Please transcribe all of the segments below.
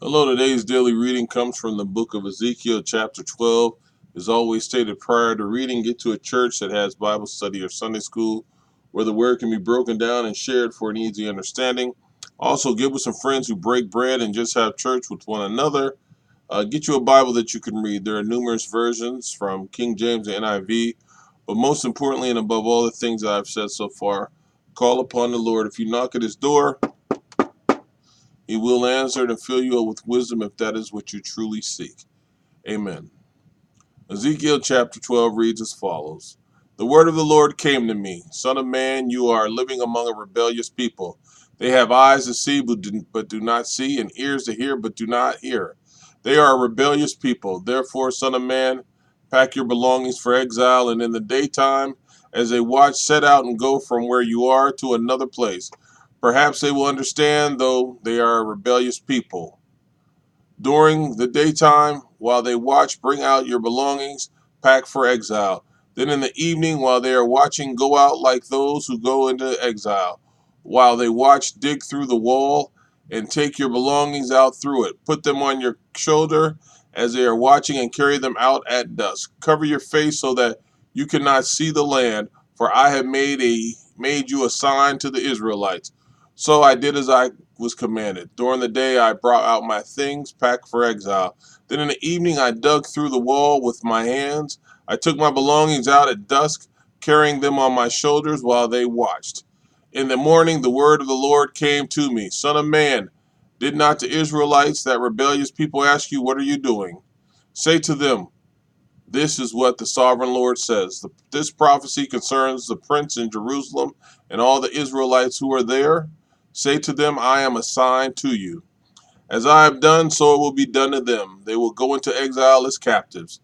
Hello, today's daily reading comes from the book of Ezekiel, chapter 12. As always stated prior to reading, get to a church that has Bible study or Sunday school where the word can be broken down and shared for an easy understanding. Also, get with some friends who break bread and just have church with one another. Get you a Bible that you can read. There are numerous versions from King James and NIV, but most importantly and above all the things that I've said so far, call upon the Lord. If you knock at his door, he will answer and fill you up with wisdom if that is what you truly seek. Amen. Ezekiel chapter 12 reads as follows. The word of the Lord came to me. Son of man, you are living among a rebellious people. They have eyes to see but do not see, and ears to hear but do not hear. They are a rebellious people. Therefore, son of man, pack your belongings for exile, and in the daytime, as they watch, set out and go from where you are to another place. Perhaps they will understand, though they are a rebellious people. During the daytime, while they watch, bring out your belongings, pack for exile. Then in the evening, while they are watching, go out like those who go into exile. While they watch, dig through the wall and take your belongings out through it. Put them on your shoulder as they are watching and carry them out at dusk. Cover your face so that you cannot see the land, for I have made you a sign to the Israelites. So I did as I was commanded. During the day I brought out my things, packed for exile. Then in the evening I dug through the wall with my hands. I took my belongings out at dusk, carrying them on my shoulders while they watched. In the morning the word of the Lord came to me. Son of man, did not the Israelites, that rebellious people, ask you, what are you doing? Say to them, this is what the sovereign Lord says. This prophecy concerns the prince in Jerusalem and all the Israelites who are there. Say to them, I am a sign to you. As I have done, so it will be done to them. They will go into exile as captives.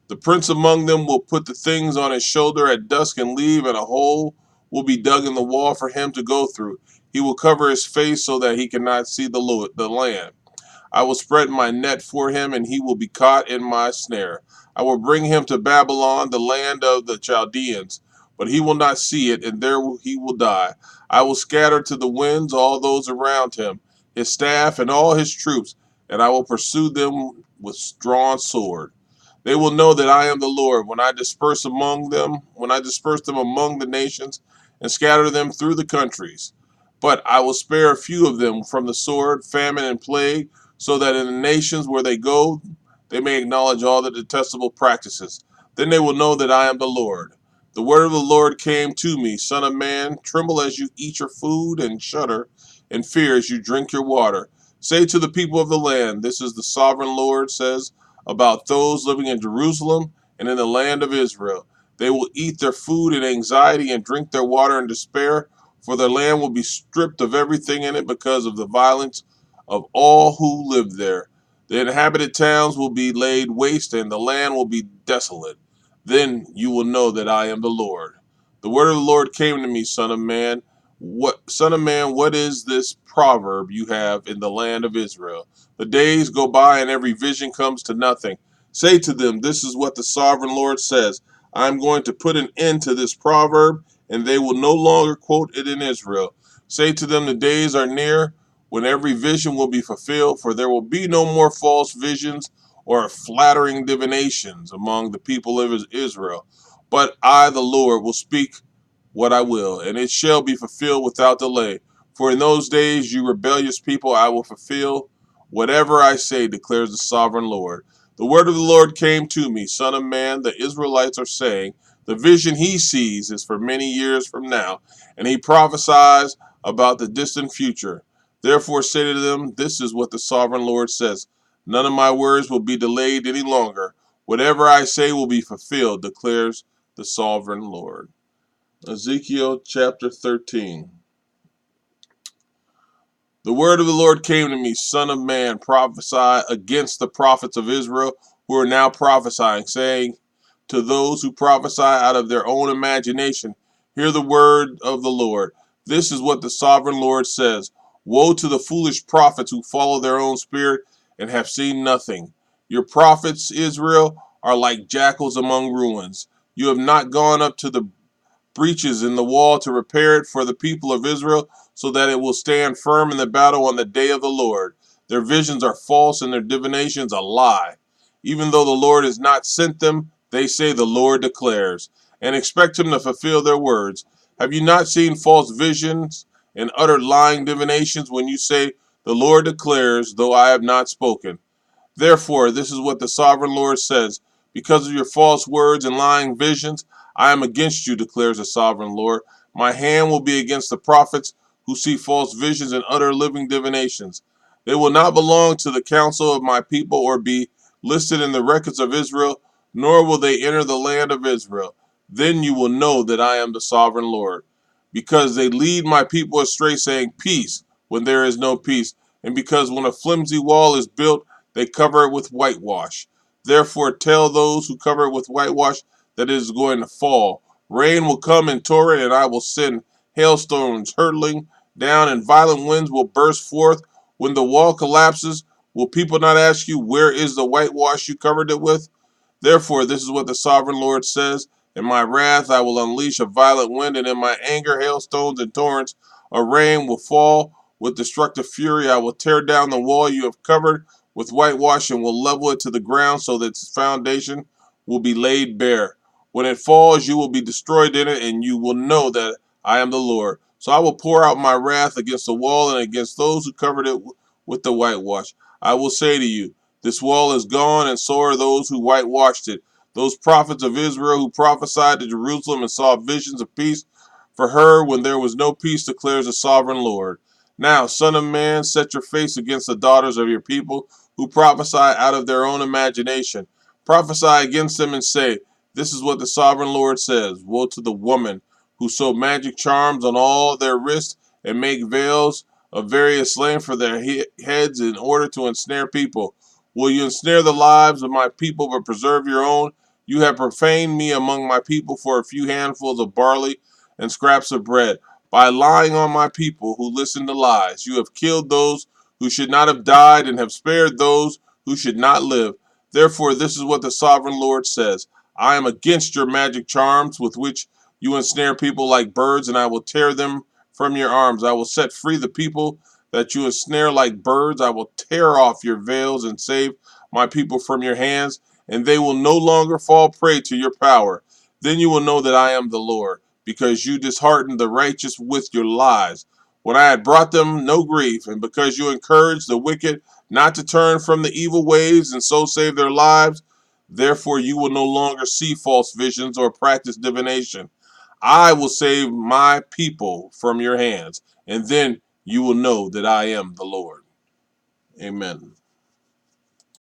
The prince among them will put the things on his shoulder at dusk and leave, and a hole will be dug in the wall for him to go through. He will cover his face so that he cannot see the land. I will spread my net for him, and he will be caught in my snare. I will bring him to Babylon, the land of the Chaldeans, but he will not see it, and there he will die. I will scatter to the winds all those around him, his staff and all his troops, and I will pursue them with drawn sword. They will know that I am the Lord when I disperse them among the nations and scatter them through the countries. But I will spare a few of them from the sword, famine, and plague, so that in the nations where they go, they may acknowledge all the detestable practices. Then they will know that I am the Lord. The word of the Lord came to me, Son of man, tremble as you eat your food and shudder in fear as you drink your water. Say to the people of the land, this is the sovereign Lord says about those living in Jerusalem and in the land of Israel. They will eat their food in anxiety and drink their water in despair, for their land will be stripped of everything in it because of the violence of all who live there. The inhabited towns will be laid waste, and the land will be desolate. Then you will know that I am the Lord. The word of the Lord came to me, son of man. What is this proverb you have in the land of Israel? The days go by and every vision comes to nothing. Say to them, this is what the sovereign Lord says. I am going to put an end to this proverb, and they will no longer quote it in Israel. Say to them, the days are near when every vision will be fulfilled, for there will be no more false visions or flattering divinations among the people of Israel. But I, the Lord, will speak what I will, and it shall be fulfilled without delay. For in those days, you rebellious people, I will fulfill whatever I say, declares the sovereign Lord. The word of the Lord came to me, Son of man, the Israelites are saying, the vision he sees is for many years from now, and he prophesies about the distant future. Therefore say to them, this is what the sovereign Lord says. None of my words will be delayed any longer. Whatever I say will be fulfilled, declares the sovereign Lord. Ezekiel chapter 13. The word of the Lord came to me, Son of man, prophesy against the prophets of Israel who are now prophesying, saying to those who prophesy out of their own imagination, hear the word of the Lord. This is what the sovereign Lord says. Woe to the foolish prophets who follow their own spirit and have seen nothing. Your prophets, Israel, are like jackals among ruins. You have not gone up to the breaches in the wall to repair it for the people of Israel, so that it will stand firm in the battle on the day of the Lord. Their visions are false and their divinations a lie. Even though the Lord has not sent them, they say the Lord declares, and expect him to fulfill their words. Have you not seen false visions and utter lying divinations when you say, the Lord declares, though I have not spoken? Therefore, this is what the sovereign Lord says: because of your false words and lying visions, I am against you, declares the sovereign Lord. My hand will be against the prophets who see false visions and utter living divinations. They will not belong to the council of my people or be listed in the records of Israel, nor will they enter the land of Israel. Then you will know that I am the sovereign Lord. Because they lead my people astray, saying, peace, when there is no peace, and because when a flimsy wall is built, they cover it with whitewash. Therefore, tell those who cover it with whitewash that it is going to fall. Rain will come in torrent, and I will send hailstones hurtling down, and violent winds will burst forth. When the wall collapses, will people not ask you, where is the whitewash you covered it with? Therefore, this is what the sovereign Lord says: in my wrath I will unleash a violent wind, and in my anger hailstones and torrents of rain will fall. With destructive fury I will tear down the wall you have covered with whitewash, and will level it to the ground so that its foundation will be laid bare. When it falls, you will be destroyed in it, and you will know that I am the Lord. So I will pour out my wrath against the wall and against those who covered it with the whitewash. I will say to you, this wall is gone, and so are those who whitewashed it. Those prophets of Israel who prophesied to Jerusalem and saw visions of peace for her when there was no peace, declares the sovereign Lord. Now, son of man, set your face against the daughters of your people who prophesy out of their own imagination. Prophesy against them and say, this is what the sovereign Lord says: woe to the woman who sew magic charms on all their wrists and make veils of various slain for their heads in order to ensnare people. Will you ensnare the lives of my people but preserve your own? You have profaned me among my people for a few handfuls of barley and scraps of bread. By lying on my people who listen to lies, you have killed those who should not have died and have spared those who should not live. Therefore, this is what the sovereign Lord says: I am against your magic charms with which you ensnare people like birds, and I will tear them from your arms. I will set free the people that you ensnare like birds. I will tear off your veils and save my people from your hands, and they will no longer fall prey to your power. Then you will know that I am the Lord, because you disheartened the righteous with your lies, when I had brought them no grief, and because you encouraged the wicked not to turn from the evil ways and so save their lives. Therefore you will no longer see false visions or practice divination. I will save my people from your hands, and then you will know that I am the Lord. Amen.